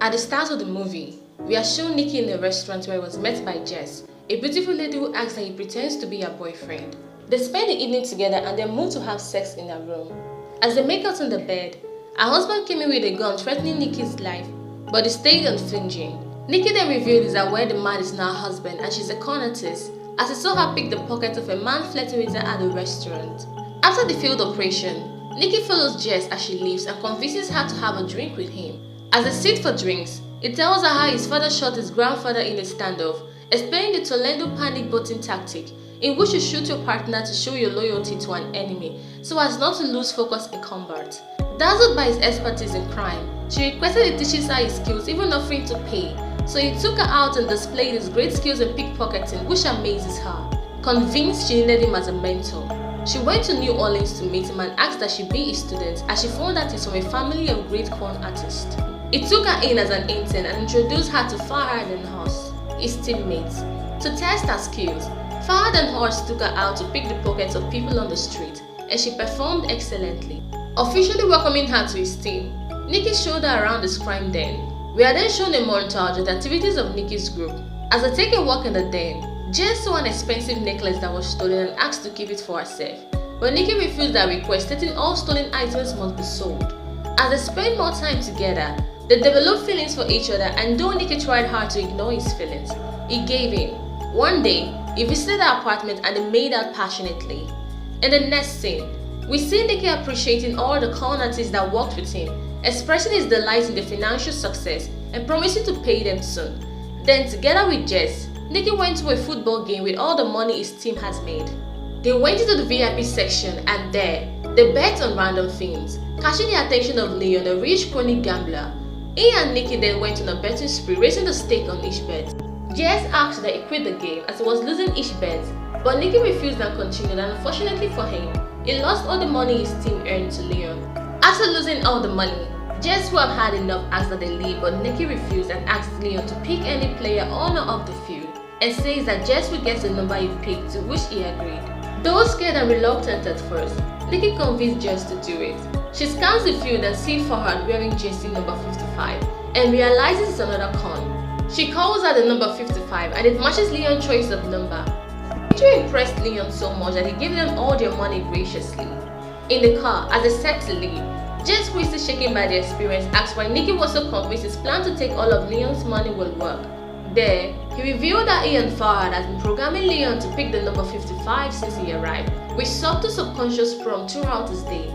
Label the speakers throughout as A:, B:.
A: At the start of the movie, we are shown Nikki in a restaurant where he was met by Jess, a beautiful lady who asks that he pretends to be her boyfriend. They spend the evening together and then move to have sex in her room. As they make out on the bed, her husband came in with a gun threatening Nikki's life, but he stayed unflinching. Nikki then revealed that where the man is now her husband and she's a con artist, as he saw her pick the pocket of a man flirting with her at the restaurant. After the failed operation, Nikki follows Jess as she leaves and convinces her to have a drink with him. As they sit for drinks, he tells her how his father shot his grandfather in a standoff, explaining the Toledo panic button tactic, in which you shoot your partner to show your loyalty to an enemy, so as not to lose focus in combat. Dazzled by his expertise in crime, she requested he teaches her his skills, even offering to pay, so he took her out and displayed his great skills in pickpocketing, which amazes her. Convinced she needed him as a mentor, she went to New Orleans to meet him and asked that she be his student, as she found that he's from a family of great con artists. He took her in as an intern and introduced her to Farhad and Horst, his teammates. To test her skills, Farhad and Horst took her out to pick the pockets of people on the street, and she performed excellently. Officially welcoming her to his team, Nikki showed her around his crime den. We are then shown a montage of the activities of Nikki's group. As they take a walk in the den, Jess saw an expensive necklace that was stolen and asked to keep it for herself, but Nikki refused that request, stating all stolen items must be sold. As they spend more time together, they developed feelings for each other, and though Nikki tried hard to ignore his feelings, he gave in. One day, he visited her apartment and they made out passionately. In the next scene, we see Nikki appreciating all the con artists that worked with him, expressing his delight in their financial success and promising to pay them soon. Then, together with Jess, Nikki went to a football game with all the money his team has made. They went into the VIP section and there, they bet on random things, catching the attention of Leon, a rich chronic gambler. He and Nikki then went on a betting spree, raising the stake on each bet. Jess asked that he quit the game as he was losing each bet, but Nikki refused and continued, and unfortunately for him, he lost all the money his team earned to Leon. After losing all the money, Jess, who had had enough, asked that they leave, but Nikki refused and asked Leon to pick any player or not of the field, and says that Jess would get the number he picked, to which he agreed. Though scared and reluctant at first, Nikki convinced Jess to do it. She scans the field and sees Farhad wearing jersey number 55 and realizes it's another con. She calls her the number 55 and it matches Leon's choice of number. The picture impressed Leon so much that he gave them all their money graciously. In the car, as they set to leave, Jess, who is still shaken by the experience, asks why Nikki was so convinced his plan to take all of Leon's money will work. There, he revealed that he and Farhad had been programming Leon to pick the number 55 since he arrived, with subtle subconscious prompt throughout his day.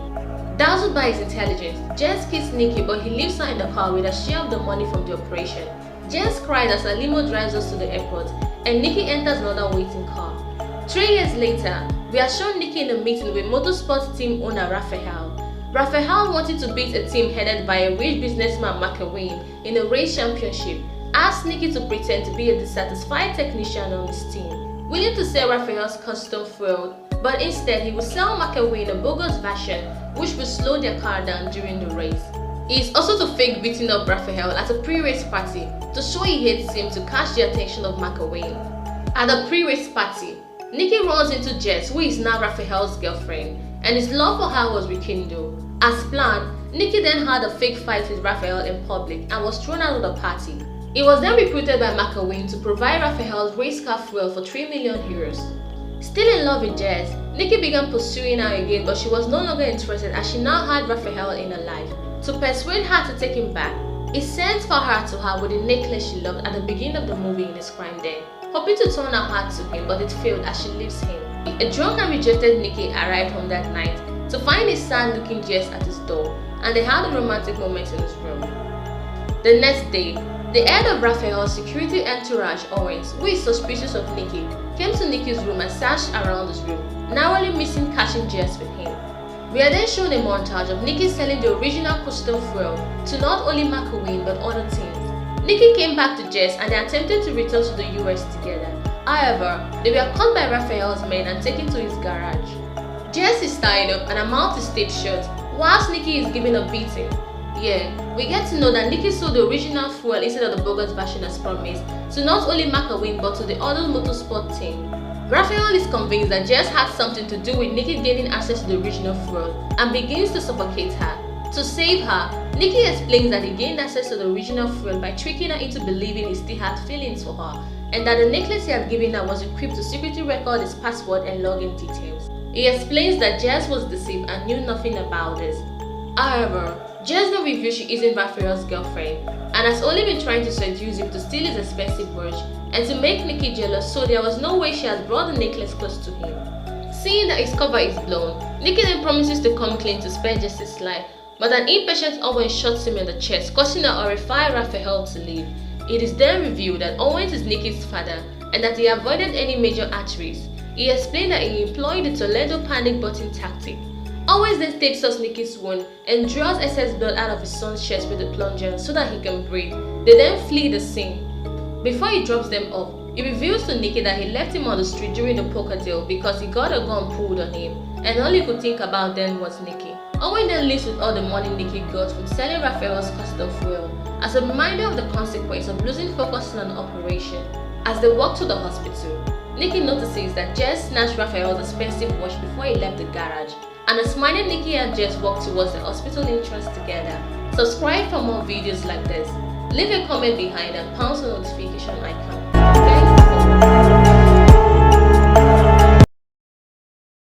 A: Dazzled by his intelligence, Jess kissed Nikki, but he leaves her in the car with a share of the money from the operation. Jess cries as a limo drives us to the airport, and Nikki enters another waiting car. 3 years later, we are shown Nikki in a meeting with Motorsport team owner Raphael. Raphael, wanting to beat a team headed by a rich businessman McElwain in a race championship, asked Nikki to pretend to be a dissatisfied technician on his team, willing to sell Raphael's custom fuel, but instead he would sell McElwain a bogus version which would slow their car down during the race. He is also to fake beating up Raphael at a pre-race party to show he hates him to catch the attention of McElwain. At the pre-race party, Nikki runs into Jess, who is now Raphael's girlfriend, and his love for her was rekindled. As planned, Nikki then had a fake fight with Raphael in public and was thrown out of the party. He was then recruited by McElwain to provide Raphael's race car fuel for 3 million euros. Still in love with Jess, Nikki began pursuing her again, but she was no longer interested as she now had Raphael in her life. To persuade her to take him back, he sent Farhad to her with the necklace she loved at the beginning of the movie in his crime den, hoping to turn her heart to him, but it failed as she leaves him. A drunk and rejected Nikki arrived home that night to find a sad-looking Jess at his door, and they had a romantic moment in his room. The next day, the head of Raphael's security entourage, Owens, who is suspicious of Nikki, came to Nikki's room and searched around his room, narrowly missing catching Jess with him. We are then shown a montage of Nikki selling the original custom fuel to not only McElwain but other teams. Nikki came back to Jess and they attempted to return to the US together. However, they were caught by Raphael's men and taken to his garage. Jess is tied up and her mouth is taped shut, whilst Nikki is given a beating. Yeah, we get to know that Nikki sold the original fuel instead of the bogus version as promised to not only McElwain but to the other Motorsport team. Raphael is convinced that Jess had something to do with Nikki gaining access to the original fuel and begins to suffocate her. To save her, Nikki explains that he gained access to the original fuel by tricking her into believing he still had feelings for her, and that the necklace he had given her was equipped to secretly record his password and login details. He explains that Jess was deceived and knew nothing about this. However, Jess now reveals she isn't Raphael's girlfriend and has only been trying to seduce him to steal his expensive watch and to make Nikki jealous, so there was no way she had brought the necklace close to him. Seeing that his cover is blown, Nikki then promises to come clean to spare Jess's life, but an impatient Owen shots him in the chest, causing a horrified Raphael to leave. It is then revealed that Owens is Nikki's father and that he avoided any major arteries. He explained that he employed the Toledo panic button tactic. Owens then tapes up Nikki's wound and draws excess blood out of his son's chest with a plunger so that he can breathe. They then flee the scene. Before he drops them off, he reveals to Nikki that he left him on the street during the poker deal because he got a gun pulled on him, and all he could think about then was Nikki. Owen then leaves with all the money Nikki got from selling Raphael's custom fuel, as a reminder of the consequence of losing focus on an operation. As they walk to the hospital, Nikki notices that Jess snatched Raphael's expensive watch before he left the garage, and a smiling Nikki and Jess walk towards the hospital entrance together. Subscribe for more videos like this, leave a comment behind and pound the notification icon.